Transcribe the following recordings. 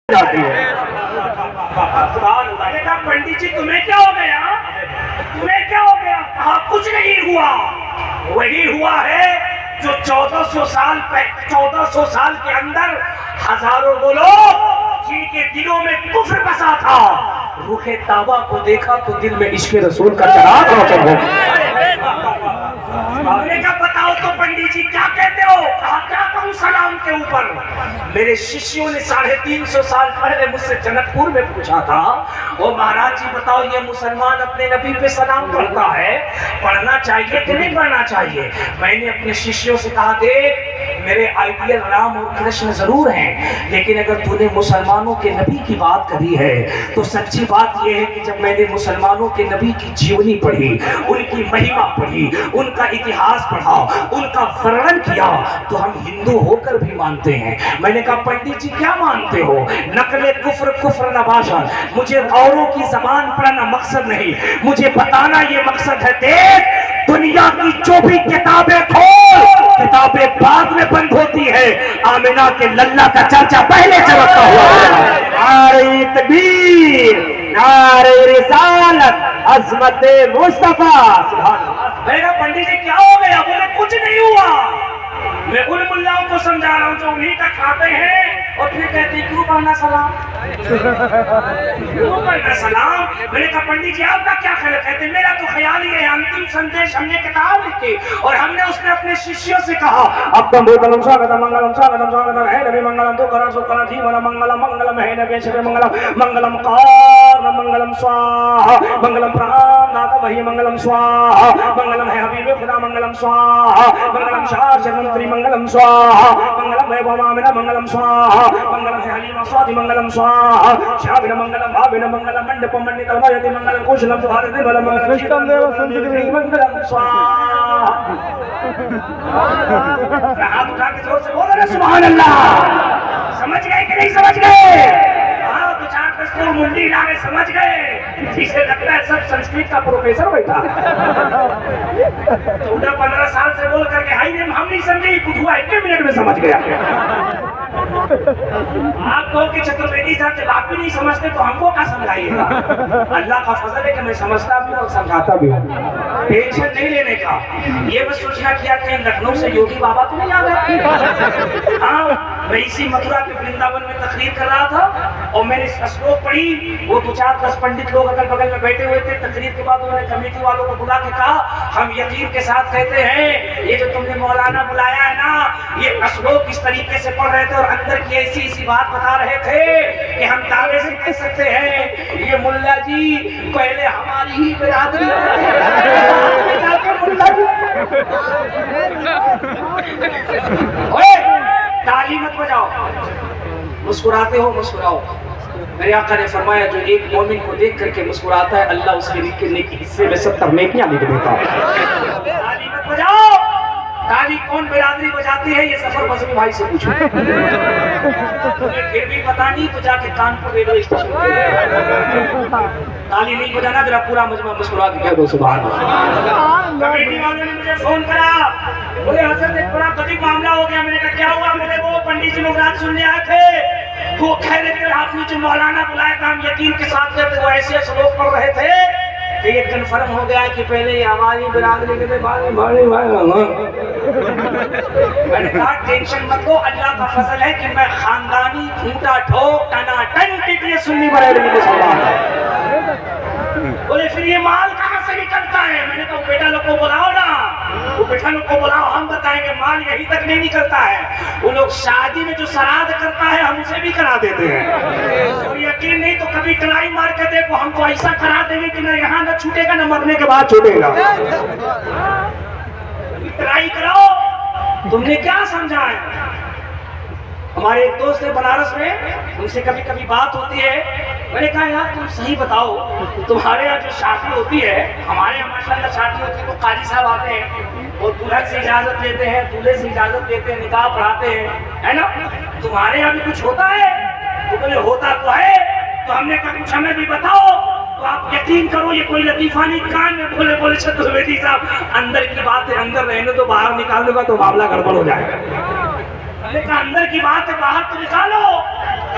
جاتی ہے۔ پنڈت جی تمہیں کیا ہو گیا؟ تمہیں کیا ہو گیا؟ کہا کچھ نہیں ہوا، وہی ہوا ہے جو 1400 سال کے اندر ہزاروں وہ لوگ جن کے دلوں میں کفر بسا تھا، روح طیبہ کو دیکھا تو دل میں عشق رسول کا چراغ روشن ہو گیا۔ میں نے کہا بتاؤ تو پنڈت جی کیا کہتے ہو؟ کہا کیا کہوں سلام کے اوپر؟ میرے ششیوں نے 350 سال پہلے مجھ سے جنک پور میں پوچھا تھا، او مہاراج جی بتاؤ یہ مسلمان اپنے نبی پہ سلام پڑھتا ہے، پڑھنا چاہیے کہ نہیں پڑھنا چاہیے؟ میں نے اپنے ششیوں سے کہا دیکھ میرے آئیڈیل رام اور کرشن ضرور ہیں، لیکن اگر تو نے مسلمانوں کے نبی کی بات کری ہے تو سچی بات یہ ہے کہ جب میں نے مسلمانوں کے نبی کی جیونی پڑھی، ان کی مہمہ پڑھی، ان کا اتہاس پڑھا، ان کا ورنن کیا، تو ہم ہندو ہو کر بھی مانتے ہیں۔ میں نے کہا پنڈت جی کیا مانتے ہو؟ نقل کفر کفر نباشا، مجھے اوروں کی زبان پڑھنا مقصد نہیں، مجھے بتانا یہ مقصد ہے۔ دیکھ دنیا کی جو بھی کتابیں کھول، کتابیں بعد میں بند ہوتی ہے، آمنہ کے للہ کا چرچا پہلے چمکتا ہوا ہے۔ نعرہ تکبیر، نعرہ رسالت، عظمت مصطفیٰ۔ سبحان اللہ۔ میں نے کہا پنڈت جی کیا ہو گیا؟ بولے کچھ نہیں ہوا، میں ان ملاؤں کو سمجھا رہا ہوں جو انہی کا کھاتے ہیں اور پھر کہتے ہیں کیوں پڑھنا سلام، کیوں پڑھنا سلام؟ میں نے کہا پنڈت جی آپ کا کیا خیال ہے؟ کہتے ہیں میرا تو خیال یہ ہے انتم سندیش ہم نے کتاب لکھی اور ہم نے اس میں اپنے ششیوں سے کہا ابدم بھوتلم سواگتم منگلم سواگتم سواگتم ہے نبی منگلم تو کرا سو کرا جیون منگلم منگلم ہے نبی شب منگلم منگلم قارن منگلم سواہا منگلم پرام ناتا بھئی منگلم سواہا منگلم ہے حبیب خدا منگلم سواہا منگلم شار شرمنتری منگلم سواہا منگلم ہے بھوامنا منگلم سواہا منگلم ہے حلیم سوادی منگلم سواہا شابن منگلم بھابن منگلم منڈپ منڈت المایتی منگلم کوشلم سوادی منگلم شیطان دیو سنجگری منگلم سواہا۔ ہاتھ اٹھا کے زور سے بولو نا سبحان اللہ۔ سمجھ گئے کہ نہیں سمجھ گئے؟ ہاں تو 4-10 کو منڈی لانے سمجھ گئے، جسے لگتا ہے سب سنسکرت کا پروفیسر بیٹھا 14-15 سال سے بول کر کے ہائی نیم ہم نہیں سمجھے، بدھوا 1 منٹ میں سمجھ گیا۔ آپ کہو کہ چترویدی صاحب جب آپ بھی نہیں سمجھتے تو ہم کو کیا سمجھائیے گا؟ اللہ کا فضل ہے کہ میں سمجھتا بھی ہوں اور سمجھاتا بھی ہوں، ٹینشن نہیں لینے کا۔ یہ بس سوچنا کیا کہ لکھنؤ سے یوگی بابا تو نہیں آ گئے؟ ہاں میں اسی متھرا کے ورنداون میں تقریر کر رہا تھا اور میں نے اشلوک پڑھی، وہ 2-4-10 پنڈت لوگ اگل بغل میں بیٹھے ہوئے تھے۔ تقریر کے بعد انہوں نے کمیٹی والوں کو بلا کے کہا ہم یقین کے ساتھ کہتے ہیں یہ جو تم نے مولانا بلایا ہے نا، یہ اشلوک اس طریقے سے پڑھ رہے تھے اور اندر کی ایسی بات بتا رہے تھے کہ ہم دعوے سے کہہ سکتے ہیں یہ ملا جی پہلے ہماری ہی برادری تالی مت بجاؤ، مسکراتے ہو مسکراؤ۔ میرے آقا نے فرمایا جو ایک مومن کو دیکھ کر کے مسکراتا ہے اللہ اس کے نیکی حصے میں 70 نیکیاں لکھ دیتا ہے۔ تالی مت بجاؤ۔ تالی کون برادری بجاتی ہے یہ سفر بزمی بھائی سے پوچھو، تمہیں پھر بھی پتا نہیں تو جا کے کانپور ریلوے اسٹیشن تالی نہیں بجانا، ذرا پورا مجمع مسکرا کے کہہ دو سبحان اللہ۔ کمیٹی والوں نے مجھے فون کرا، بولے حضرت ایک بڑا قدیم معاملہ ہو گیا۔ میں نے کہا کیا ہوا؟ میرے وہ پنڈت جی لوگ رات سننے آئے تھے، وہ کہہ رہے تھے آپ نے جو مولانا بلایا تھا ہم یقین کے ساتھ کہتے وہ ایسے سلوک پڑھ رہے تھے کہ یہ کنفرم ہو گیا کہ پہلے یہ ہماری برادری کے بارے میں نے کہا ٹینشن مت لو، اللہ کا فضل ہے کہ میں خاندانی گھونٹا ٹھوک ٹنا ٹن ٹکلی سنی بریلوی مسلمان ہوں۔ بولے پھر یہ مال کہاں سے نکلتا ہے؟ میں نے کہا بیٹا لوگ کو بلاؤ نا، وہ بیٹا لوگ کو بلاؤ، ہم بتائیں گے مال یہی تک نہیں نکلتا ہے۔ وہ لوگ شادی میں جو سراد کرتا ہے ہم اسے بھی کرا دیتے ہیں، اور یقین نہیں تو کبھی ٹرائی مار کے دیکھو ہم کو ایسا کرا دیں گے کہ نہ یہاں نہ چھوٹے گا نہ مرنے کے بعد چھوٹے گا۔ ٹرائی کرو، تم نے کیا سمجھا ہے؟ ہمارے ایک دوست ہے بنارس میں، ان سے کبھی کبھی بات ہوتی ہے، میں نے کہا یار تم صحیح بتاؤ تمہارے یہاں جو شادی ہوتی ہے، ہمارے یہاں ماشاءاللہ شادی ہوتی ہے تو قاضی صاحب آتے ہیں اور دلہن سے اجازت لیتے ہیں، دولہے سے اجازت لیتے ہیں، نکاح پڑھاتے ہیں، ہے نا؟ تمہارے یہاں بھی کچھ ہوتا ہے؟ تو بولے ہوتا تو ہے، تو ہم نے کہا کچھ ہمیں بھی بتاؤ۔ تو آپ یقین کرو یہ کوئی لطیفہ نہیں، کان میں بولے چترویدی صاحب اندر کی بات ہے، اندر رہنے تو باہر نکال دوں گا تو معاملہ گڑبڑ ہو جائے گا۔ ہم نے کہا اندر کی بات ہے باہر تو نکالو۔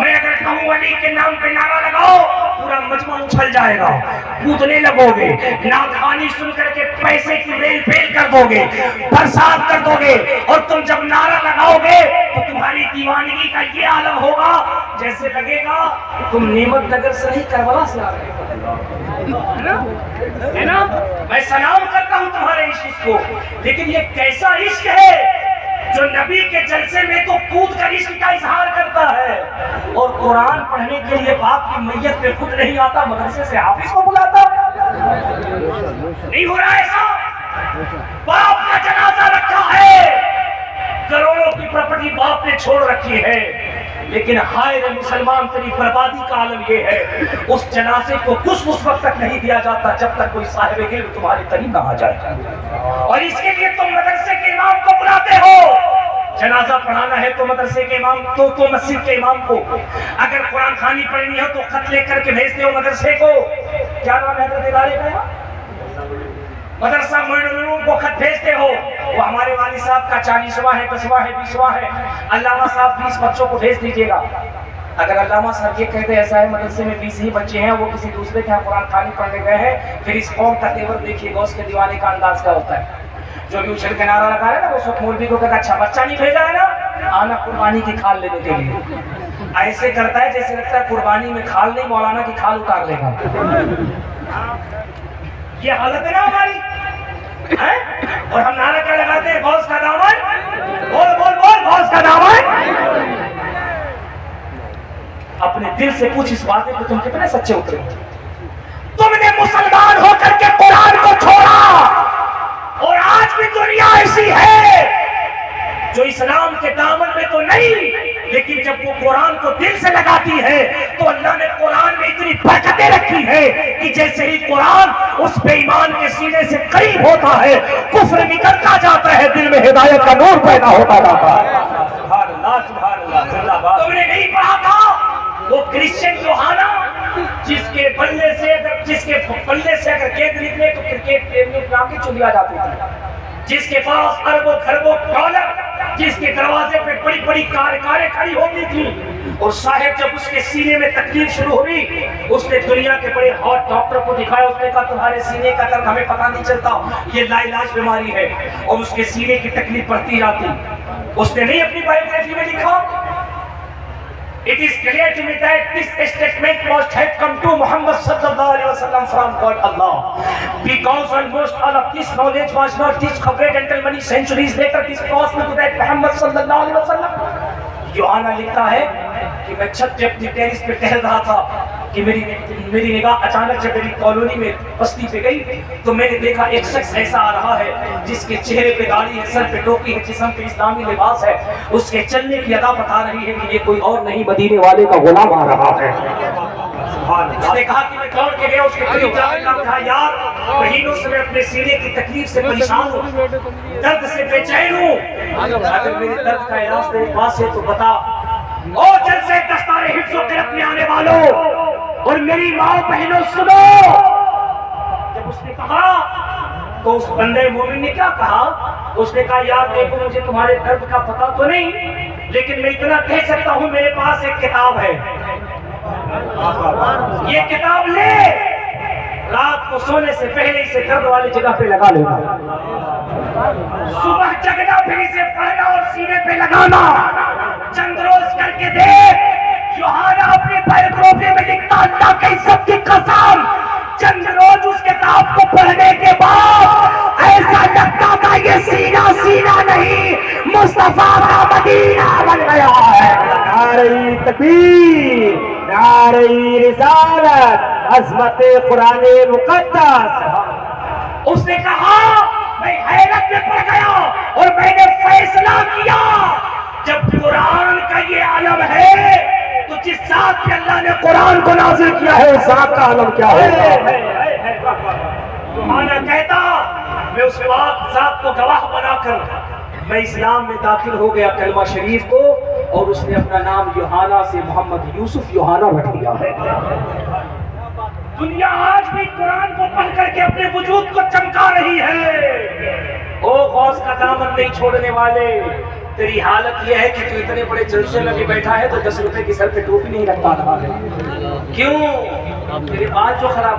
میں اگر کہوں علی کے نام پہ نعرہ لگاؤ پورا مجمع اچھل جائے گا، کودنے لگو گے، نعت خوانی سن کر کے پیسے کی ریل پیل کر دو گے، برسات کر دو گے، اور تم جب نعرہ لگاؤ گے تو تمہاری دیوانگی کا یہ عالم ہوگا جیسے لگے گا تم نعمت نگر سے نہیں کربلا سے آ رہے ہے نا؟ میں سلام کرتا ہوں تمہارے عشق کو، لیکن یہ کیسا عشق ہے جو نبی کے جلسے میں تو کود کر عشق کا اظہار کرتا ہے اور قرآن پڑھنے کے لیے باپ کی میت پہ خود نہیں آتا، مدرسے سے حافظ کو بلاتا؟ نہیں ہو رہا ایسا؟ باپ کا جنازہ رکھا ہے، کروڑوں کی پراپرٹی باپ نے چھوڑ رکھی ہے، لیکن ہائے مسلمان تیری بربادی کا عالم یہ ہے اس جنازے کو کچھ اس وقت تک نہیں دیا جاتا جب تک کوئی صاحب علم تمہارے قریب نہ آ جائے، اور اس کے لیے تم مدرسے کے امام کو بلاتے ہو۔ جنازہ پڑھانا ہے تو مدرسے کے امام تو مسجد کے امام کو، اگر قرآن خوانی پڑھنی ہو تو خط لے کر کے بھیجتے ہو مدرسے کو، کیا نام ہے حضرت ادارے کا؟ مدرسہ معین العلوم کو خط بھیجتے ہو، وہ ہمارے والد صاحب کا 40واں ہے، 10واں ہے، 20واں ہے، علامہ صاحب 20 بچوں کو بھیج دیجیے گا۔ اگر علامہ صاحب یہ کہتے ایسا ہے مدرسے میں 20 ہی بچے ہیں، وہ کسی دوسرے کے یہاں قرآن خوانی پڑھنے گئے ہیں، پھر اس قوم کا تیور دیکھیے گا، اس کے دیوانے کا انداز کیا ہوتا ہے۔ جو بھی اچھل کے نعرہ لگا رہا ہے نا وہ سب مولوی کو کہتا اچھا بچہ نہیں بھیجا ہے نا آنا قربانی کی کھال لینے کے لیے، ایسے کرتا ہے جیسے لگتا ہے قربانی میں کھال نہیں مولانا کی کھال اتار لے گا۔ یہ حالت ہے نا ہماری، اور ہم نعرہ کیا لگاتے ہیں؟ غوث کا دامن، بول بول بول غوث کا دامن۔ اپنے دل سے پوچھ اس بات کو تم کتنے سچے اترے ہو؟ تم نے مسلمان ہو کر کے قرآن کو چھوڑا، اور آج بھی دنیا ایسی ہے جو اسلام کے دامن میں تو نہیں، لیکن جب وہ قرآن کو دل سے لگاتی ہے تو اللہ نے قرآن میں اتنی برکتیں رکھی ہے کہ جیسے ہی قرآن اس بے ایمان کے سینے سے قریب ہوتا ہے کفر نکلتا جاتا ہے، دل میں ہدایت کا نور پیدا ہوتا جاتا ہے۔ سبحان اللہ سبحان اللہ زندہ باد۔ تم نے نہیں پڑھا تھا وہ کرسچن یوحنا جس کے بلے سے اگر گیند نکلے تو کرکٹ پریمیوں کی آنکھیں چلیا جاتی تھی، جس کے پاس اربوں خربوں ڈالر، جس کے دروازے پہ بڑی بڑی کاریں کھڑی ہوتی تھی، اور صاحب جب اس کے سینے میں تکلیف شروع ہوئی اس نے دنیا کے بڑے ہاٹ ڈاکٹر کو دکھایا، اس نے کہا تمہارے سینے کا درد ہمیں پتہ نہیں چلتا، یہ لا علاج بیماری ہے، اور اس کے سینے کی تکلیف بڑھتی جاتی۔ اس نے نہیں اپنی بایوگرافی میں لکھا It is clear to me that this statement must have come to Muhammad sallallahu alaihi wasallam from God Allah, because almost all of this knowledge was not discovered until many centuries later this crossed to that Muhammad sallallahu alaihi wasallam۔ یوحنا لکھتا ہے کہ میں چھت پہ اپنی terrace پہ ٹہل رہا تھا کہ میری نگاہ اچانک جب میری کالونی میں بستی پہ گئی تو میں نے دیکھا ایک شخص ایسا آ رہا ہے جس کے چہرے پہ داڑھی ہے، سر پہ ٹوپی ہے، جسم پہ اسلامی لباس ہے، اس کے چلنے کی ادا بتا رہی ہے کہ یہ کوئی اور نہیں مدینے والے کا غلام آ رہا ہے۔ اس نے کہا کہ میں دوڑ کے گیا، اس کے قریب جا کے کہا یار مہینوں سے میں اپنے سینے کی تکلیف سے پریشان ہوں، درد سے بے چین ہوں، اگر میرے درد کا علاج تیرے پاس ہے تو بتا۔ اور جلسے دستار حفظ و قرت میں آنے والوں اور میری ماں بہنوں سنو، جب اس نے کہا تو اس بندے مومن نے کیا کہا؟ اس نے کہا یار دیکھو مجھے تمہارے درد کا پتہ تو نہیں، لیکن میں اتنا کہہ سکتا ہوں میرے پاس ایک کتاب ہے، یہ کتاب لے، رات کو سونے سے پہلے اسے درد والی جگہ پہ لگا لینا، صبح جگنا پھر اسے پڑھنا اور سینے پہ لگانا، چند روز کر کے دیکھ۔ یوحنا اپنی بایوگرافی میں لکھتا اللہ کی عزت کی قسم چند روز اس کتاب کو پڑھنے کے بعد ایسا لگتا تھا یہ سینہ نہیں مصطفیٰ کا مدینہ بن گیا ہے۔ نعرہ تکبیر، نعرہ رسالت، عظمت قرآن مقدس۔ اس نے کہا میں حیرت میں پڑ گیا اور میں نے فیصلہ کیا جب قرآن کا یہ عالم ہے تو جس ذات پہ اللہ نے قرآن کو نازل کیا ہے اس ذات کا عالم کیا ہوگا۔ یوحنا کہتا میں اس پاک ذات کو گواہ بنا کر میں اسلام میں داخل ہو گیا کلمہ شریف کو، اور اس نے اپنا نام یوحنا سے محمد یوسف یوحنا رکھ دیا ہے۔ دنیا آج بھی قرآن کو پڑھ کر کے اپنے وجود کو چمکا رہی ہے۔ او غوث کا دامن نہیں چھوڑنے والے، تیری حالت یہ ہے کہ تو اتنے بڑے جلسے میں بھی بیٹھا ہے تو 10 روپے کی سر پہ ٹوپی نہیں رکھ پا رہا ہے. کیوں؟ تیرے بال جو خراب